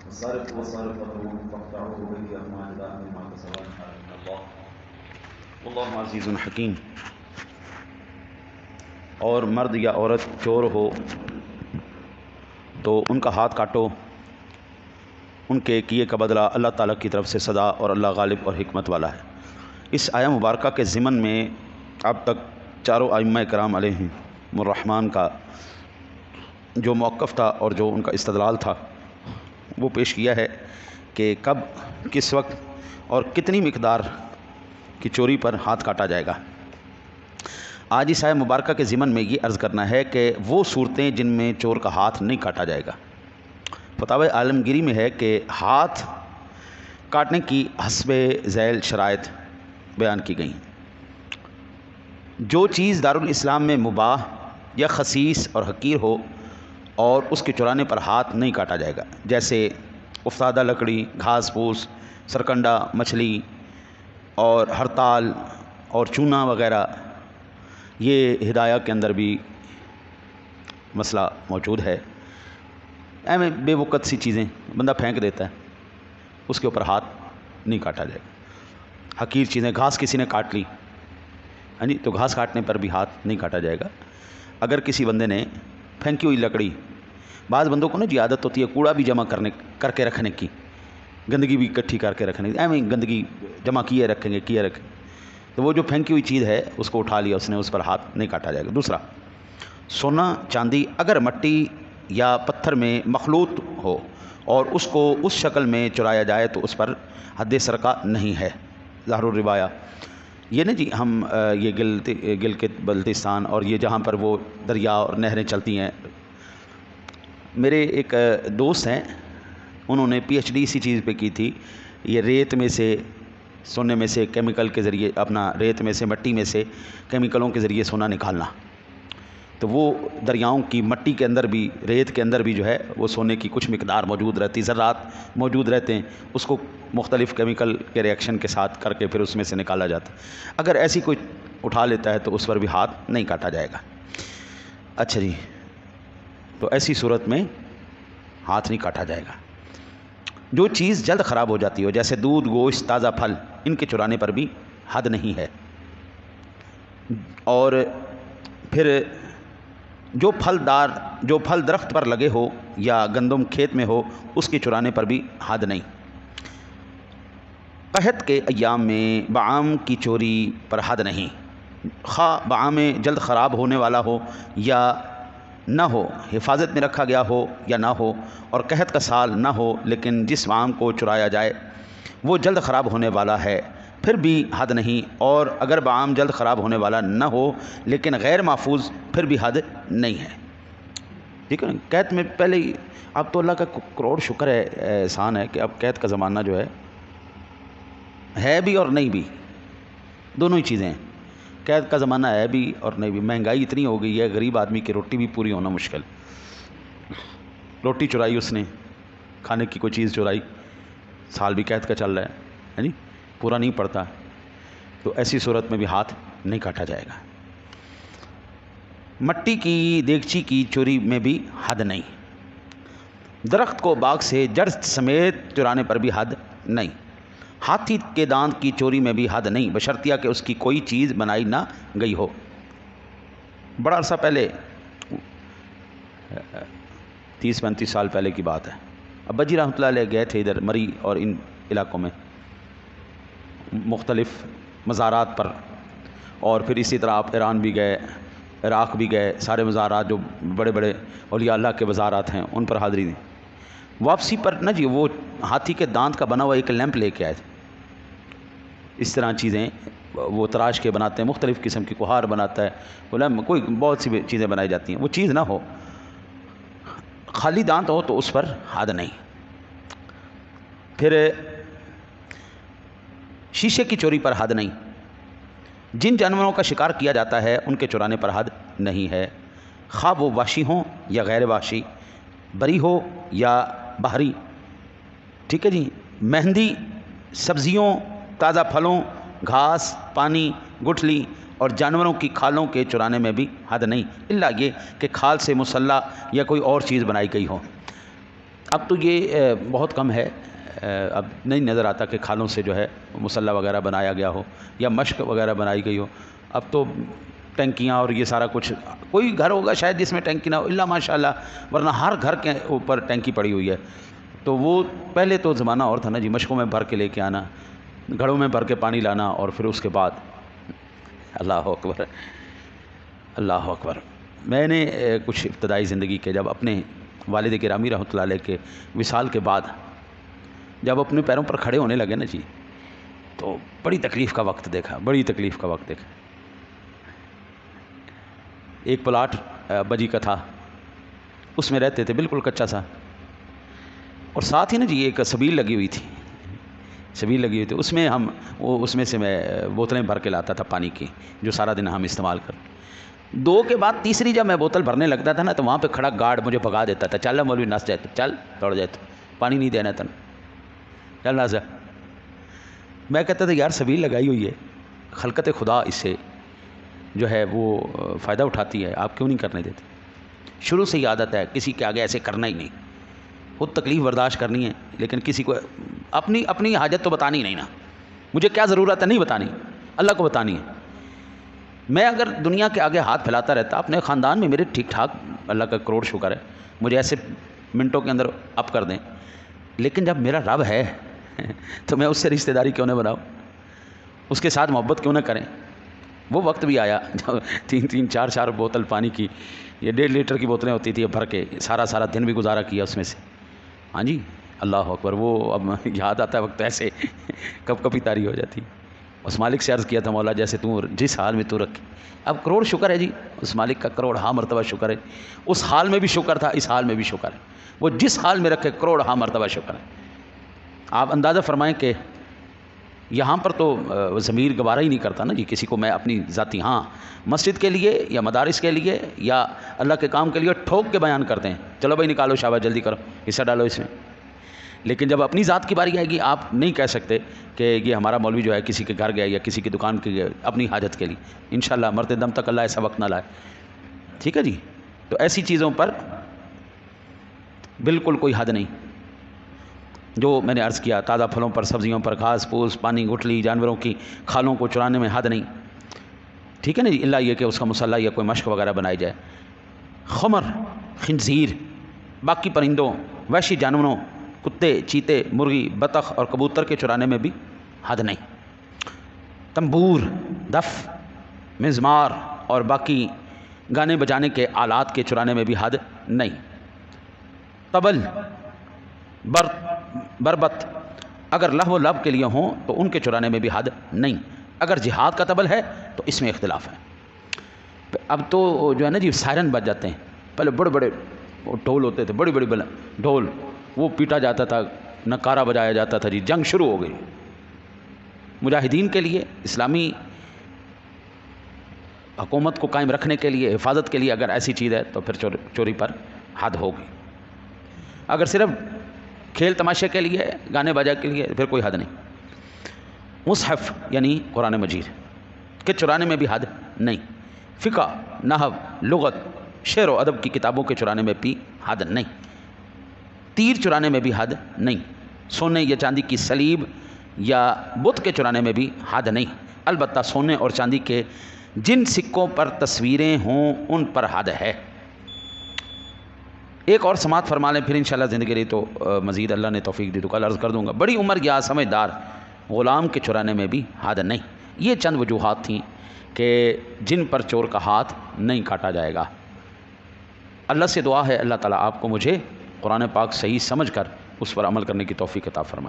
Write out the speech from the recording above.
والسارق والسارقة فاقطعوا أيديهما جزاء بما كسبا نكالا من الله واللہ عزیز حکیم۔ اور مرد یا عورت چور ہو تو ان کا ہاتھ کاٹو، ان کے کیے کا بدلہ اللہ تعالیٰ کی طرف سے سزا، اور اللہ غالب اور حکمت والا ہے۔ اس آیہ مبارکہ کے ضمن میں اب تک چاروں ائمہ کرام علیہم الرحمن کا جو موقف تھا اور جو ان کا استدلال تھا وہ پیش کیا ہے کہ کب، کس وقت اور کتنی مقدار کی چوری پر ہاتھ کاٹا جائے گا۔ آج اس آیہ مبارکہ کے ضمن میں یہ عرض کرنا ہے کہ وہ صورتیں جن میں چور کا ہاتھ نہیں کاٹا جائے گا۔ فتاوی عالمگیری میں ہے کہ ہاتھ کاٹنے کی حسب ذیل شرائط بیان کی گئی۔ جو چیز دارالاسلام میں مباح یا خسیس اور حقیر ہو اور اس کے چرانے پر ہاتھ نہیں کاٹا جائے گا، جیسے افتادہ لکڑی، گھاس پھوس، سرکنڈا مچھلی اور ہڑتال اور چونا وغیرہ، یہ ہدایہ کے اندر بھی مسئلہ موجود ہے۔ ایویں بے وقت سی چیزیں بندہ پھینک دیتا ہے، اس کے اوپر ہاتھ نہیں کاٹا جائے گا۔ حقیر چیزیں، گھاس کسی نے کاٹ لی تو گھاس کاٹنے پر بھی ہاتھ نہیں کاٹا جائے گا۔ اگر کسی بندے نے پھینکی ہوئی لکڑی، بعض بندوں کو نا جی عادت ہوتی ہے کوڑا بھی جمع کر کے رکھنے کی، گندگی بھی اکٹھی کر کے رکھنے کی، ایویں گندگی جمع کیے رکھیں، تو وہ جو پھینکی ہوئی چیز ہے اس کو اٹھا لیا اس نے، اس پر ہاتھ نہیں کاٹا جائے گا۔ دوسرا، سونا چاندی اگر مٹی یا پتھر میں مخلوط ہو اور اس کو اس شکل میں چرایا جائے تو اس پر حد سرقہ نہیں ہے۔ ظاہر الروایہ یہ نا جی ہم یہ گلگت بلتستان اور یہ جہاں پر وہ دریا اور نہریں چلتی ہیں، میرے ایک دوست ہیں، انہوں نے پی ایچ ڈی اسی چیز پہ کی تھی، یہ ریت میں سے، سونے میں سے کیمیکل کے ذریعے، اپنا ریت میں سے، مٹی میں سے کیمیکلوں کے ذریعے سونا نکالنا۔ تو وہ دریاؤں کی مٹی کے اندر بھی، ریت کے اندر بھی جو ہے وہ سونے کی کچھ مقدار موجود رہتی، ذرات موجود رہتے ہیں، اس کو مختلف کیمیکل کے ریئیکشن کے ساتھ کر کے پھر اس میں سے نکالا جاتا ہے۔ اگر ایسی کوئی اٹھا لیتا ہے تو اس پر بھی ہاتھ نہیں کاٹا جائے گا۔ اچھا جی، تو ایسی صورت میں ہاتھ نہیں کاٹا جائے گا۔ جو چیز جلد خراب ہو جاتی ہو، جیسے دودھ، گوشت، تازہ پھل، ان کے چرانے پر بھی حد نہیں ہے۔ اور پھر جو پھل درخت پر لگے ہو یا گندم کھیت میں ہو، اس کے چرانے پر بھی حد نہیں۔ قحط کے ایام میں بعام کی چوری پر حد نہیں، خواہ بعام جلد خراب ہونے والا ہو یا نہ ہو، حفاظت میں رکھا گیا ہو یا نہ ہو، اور قحط کا سال نہ ہو، لیکن جس بعام کو چرایا جائے وہ جلد خراب ہونے والا ہے، پھر بھی حد نہیں۔ اور اگر بعام جلد خراب ہونے والا نہ ہو لیکن غیر محفوظ، پھر بھی حد نہیں ہے۔ ٹھیک ہے نا؟ قحط میں پہلے ہی، اب تو اللہ کا کروڑ شکر ہے، احسان ہے کہ اب قحط کا زمانہ جو ہے بھی اور نہیں بھی، دونوں ہی چیزیں ہیں۔ قحط کا زمانہ ہے بھی اور نہیں بھی، مہنگائی اتنی ہو گئی ہے، غریب آدمی کی روٹی بھی پوری ہونا مشکل۔ روٹی چرائی اس نے، کھانے کی کوئی چیز چرائی، سال بھی قحط کا چل رہا ہے جی، پورا نہیں پڑتا، تو ایسی صورت میں بھی ہاتھ نہیں کاٹا جائے گا۔ مٹی کی دیگچی کی چوری میں بھی حد نہیں۔ درخت کو باغ سے جڑ سمیت چرانے پر بھی حد نہیں۔ ہاتھی کے دانت کی چوری میں بھی حد نہیں، بشرطیہ کہ اس کی کوئی چیز بنائی نہ گئی ہو۔ بڑا عرصہ پہلے، 30-35 سال پہلے کی بات ہے، ابا جی رحمۃ اللہ علیہ گئے تھے ادھر مری اور ان علاقوں میں مختلف مزارات پر، اور پھر اسی طرح آپ ایران بھی گئے، عراق بھی گئے، سارے مزارات جو بڑے بڑے اولیاء اللہ کے مزارات ہیں ان پر حاضری دی۔ واپسی پر نا جی وہ ہاتھی کے دانت کا بنا ہوا ایک لیمپ لے کے آئے تھے۔ اس طرح چیزیں وہ تراش کے بناتے ہیں، مختلف قسم کی، کوہار بناتا ہے، کوئی بہت سی چیزیں بنائی جاتی ہیں، وہ چیز نہ ہو، خالی دانت ہو تو اس پر حد نہیں۔ پھر شیشے کی چوری پر حد نہیں۔ جن جانوروں کا شکار کیا جاتا ہے ان کے چرانے پر حد نہیں ہے، خواہ وہ وحشی ہوں یا غیر وحشی، بری ہو یا بحری۔ ٹھیک ہے جی، مہندی، سبزیوں، تازہ پھلوں، گھاس، پانی، گٹھلی اور جانوروں کی کھالوں کے چرانے میں بھی حد نہیں، الا یہ کہ کھال سے مسلح یا کوئی اور چیز بنائی گئی ہو۔ اب تو یہ بہت کم ہے، اب نہیں نظر آتا کہ کھالوں سے جو ہے مصلی وغیرہ بنایا گیا ہو یا مشق وغیرہ بنائی گئی ہو. اب تو ٹینکیاں اور یہ سارا کچھ، کوئی گھر ہوگا شاید جس میں ٹینکی نہ ہو الا ماشاء اللہ، ورنہ ہر گھر کے اوپر ٹینکی پڑی ہوئی ہے. تو وہ پہلے تو زمانہ اور تھا نا جی، مشقوں میں بھر کے لے کے آنا، گھڑوں میں بھر کے پانی لانا، اور پھر اس کے بعد اللہ اکبر اللہ اکبر. میں نے کچھ ابتدائی زندگی کے جب اپنے والد گرامی رحمۃ اللہ علیہ کے وصال کے بعد جب اپنے پیروں پر کھڑے ہونے لگے نا جی، تو بڑی تکلیف کا وقت دیکھا، بڑی تکلیف کا وقت دیکھا. ایک پلاٹ بجی کا تھا، اس میں رہتے تھے، بالکل کچا سا، اور ساتھ ہی نا جی ایک سبیل لگی ہوئی تھی، سبیل لگی ہوئی تھی. اس میں اس میں سے میں بوتلیں بھر کے لاتا تھا پانی کی، جو سارا دن ہم استعمال کر. 2 کے بعد تیسری جب میں بوتل بھرنے لگتا تھا نا، تو وہاں پہ کھڑا گارڈ مجھے بھگا دیتا تھا، چل مولوی نس جائے تو چل، دوڑ جائے تو پانی نہیں دینا تن، چل نس جا. میں کہتا تھا یار سبیل لگائی ہوئی ہے، خلقت خدا اس سے جو ہے وہ فائدہ اٹھاتی ہے، آپ کیوں نہیں کرنے دیتے؟ شروع سے ہی عادت ہے کسی کے آگے ایسے کرنا ہی نہیں، خود تکلیف برداشت کرنی ہے، لیکن کسی کو اپنی حاجت تو بتانی نہیں نا. مجھے کیا ضرورت ہے نہیں بتانی، اللہ کو بتانی ہے. میں اگر دنیا کے آگے ہاتھ پھیلاتا رہتا، اپنے خاندان میں میرے ٹھیک ٹھاک، اللہ کا کروڑ شکر ہے، مجھے ایسے منٹوں کے اندر اپ کر دیں. لیکن جب میرا رب ہے تو میں اس سے رشتہ داری کیوں نہ بناؤں، اس کے ساتھ محبت کیوں نہ کریں. وہ وقت بھی آیا جب 3 4 بوتل پانی کی، یہ 1.5 لیٹر کی بوتلیں ہوتی تھی بھر کے، سارا دن بھی گزارا کیا اس میں سے. ہاں جی اللہ اکبر. وہ اب یاد آتا ہے وقت ایسے کب کبھی طاری ہو جاتی. اس مالک سے عرض کیا تھا مولا جیسے تو جس حال میں تو رکھے، اب کروڑ شکر ہے جی، اس مالک کا کروڑ ہاں مرتبہ شکر ہے. اس حال میں بھی شکر تھا، اس حال میں بھی شکر ہے. وہ جس حال میں رکھے کروڑ ہاں مرتبہ شکر ہے. آپ اندازہ فرمائیں کہ یہاں پر تو ضمیر گوارا ہی نہیں کرتا نا جی کسی کو میں اپنی ذاتی، ہاں مسجد کے لیے یا مدارس کے لیے یا اللہ کے کام کے لیے ٹھوک کے بیان کرتے ہیں، چلو بھائی نکالو شاباش جلدی کرو حصہ ڈالو اس میں. لیکن جب اپنی ذات کی باری آئے گی، آپ نہیں کہہ سکتے کہ یہ ہمارا مولوی جو ہے کسی کے گھر گیا یا کسی کی دکان کے گیا اپنی حاجت کے لیے. انشاءاللہ مرتے دم تک اللہ ایسا وقت نہ لائے. ٹھیک ہے جی. تو ایسی چیزوں پر بالکل کوئی حد نہیں. جو میں نے عرض کیا، تازہ پھلوں پر، سبزیوں پر، گھاس پھوس، پانی، گٹھلی، جانوروں کی کھالوں کو چرانے میں حد نہیں. ٹھیک ہے نا جی، اللہ یہ کہ اس کا مصلی یا کوئی مشق وغیرہ بنائی جائے. خمر، خنزیر، باقی پرندوں، وحشی جانوروں، کتے، چیتے، مرغی، بطخ اور کبوتر کے چرانے میں بھی حد نہیں. تنبور، دف، مزمار اور باقی گانے بجانے کے آلات کے چرانے میں بھی حد نہیں. طبل، بربت اگر لہو و لب کے لیے ہوں تو ان کے چرانے میں بھی حد نہیں. اگر جہاد کا طبل ہے تو اس میں اختلاف ہے. اب تو جو ہے نا جی سائرن بج جاتے ہیں. پہلے بڑے بڑے ڈھول ہوتے تھے، بڑی بڑی ڈھول، وہ پیٹا جاتا تھا، نکارہ بجایا جاتا تھا جی. جنگ شروع ہو گئی. مجاہدین کے لیے، اسلامی حکومت کو قائم رکھنے کے لیے، حفاظت کے لیے اگر ایسی چیز ہے تو پھر چوری پر حد ہوگی. اگر صرف کھیل تماشے کے لیے، گانے بجا کے لیے، پھر کوئی حد نہیں. مصحف یعنی قرآن مجید کے چرانے میں بھی حد نہیں. فقہ، نحو، لغت، شعر و ادب کی کتابوں کے چرانے میں بھی حد نہیں. تیر چرانے میں بھی حد نہیں. سونے یا چاندی کی سلیب یا بت کے چرانے میں بھی حد نہیں. البتہ سونے اور چاندی کے جن سکوں پر تصویریں ہوں ان پر حد ہے. ایک اور سماعت فرما لیں، پھر انشاءاللہ زندگی رہی تو مزید اللہ نے توفیق دی تو کل عرض کر دوں گا. بڑی عمر یا سمجھدار غلام کے چرانے میں بھی حد نہیں. یہ چند وجوہات تھیں کہ جن پر چور کا ہاتھ نہیں کاٹا جائے گا. اللہ سے دعا ہے اللہ تعالیٰ آپ کو مجھے قرآن پاک صحیح سمجھ کر اس پر عمل کرنے کی توفیق عطا فرمائے.